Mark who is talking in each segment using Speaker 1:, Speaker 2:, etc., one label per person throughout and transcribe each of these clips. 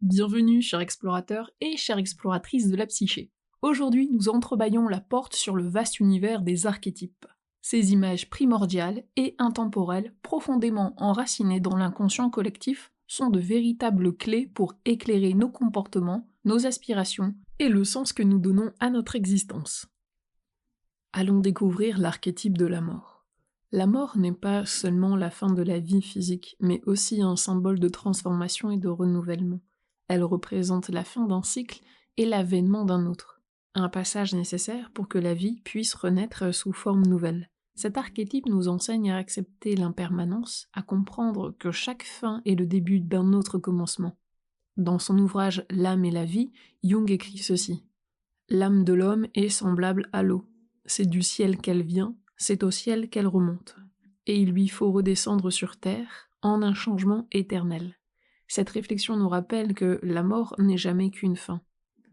Speaker 1: Bienvenue, chers explorateurs et chères exploratrices de la psyché. Aujourd'hui, nous entrebâillons la porte sur le vaste univers des archétypes. Ces images primordiales et intemporelles, profondément enracinées dans l'inconscient collectif, sont de véritables clés pour éclairer nos comportements, nos aspirations et le sens que nous donnons à notre existence. Allons découvrir l'archétype de la mort. La mort n'est pas seulement la fin de la vie physique, mais aussi un symbole de transformation et de renouvellement. Elle représente la fin d'un cycle et l'avènement d'un autre, un passage nécessaire pour que la vie puisse renaître sous forme nouvelle. Cet archétype nous enseigne à accepter l'impermanence, à comprendre que chaque fin est le début d'un autre commencement. Dans son ouvrage L'âme et la vie, Jung écrit ceci. L'âme de l'homme est semblable à l'eau. C'est du ciel qu'elle vient, c'est au ciel qu'elle remonte. Et il lui faut redescendre sur terre en un changement éternel. Cette réflexion nous rappelle que la mort n'est jamais qu'une fin,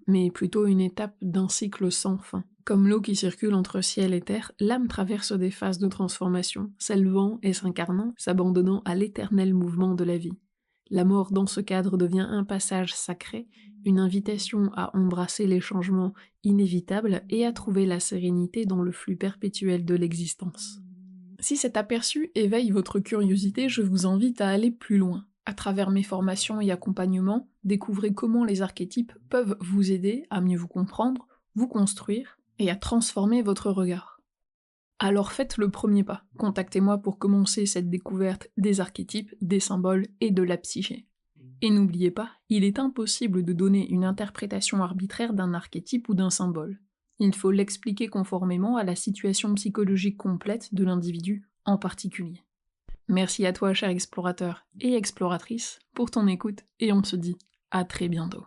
Speaker 1: mais plutôt une étape d'un cycle sans fin. Comme l'eau qui circule entre ciel et terre, l'âme traverse des phases de transformation, s'élevant et s'incarnant, s'abandonnant à l'éternel mouvement de la vie. La mort dans ce cadre devient un passage sacré, une invitation à embrasser les changements inévitables et à trouver la sérénité dans le flux perpétuel de l'existence. Si cet aperçu éveille votre curiosité, je vous invite à aller plus loin. À travers mes formations et accompagnements, découvrez comment les archétypes peuvent vous aider à mieux vous comprendre, vous construire et à transformer votre regard. Alors faites le premier pas, contactez-moi pour commencer cette découverte des archétypes, des symboles et de la psyché. Et n'oubliez pas, il est impossible de donner une interprétation arbitraire d'un archétype ou d'un symbole. Il faut l'expliquer conformément à la situation psychologique complète de l'individu en particulier. Merci à toi, cher explorateur et exploratrice, pour ton écoute, et on se dit à très bientôt.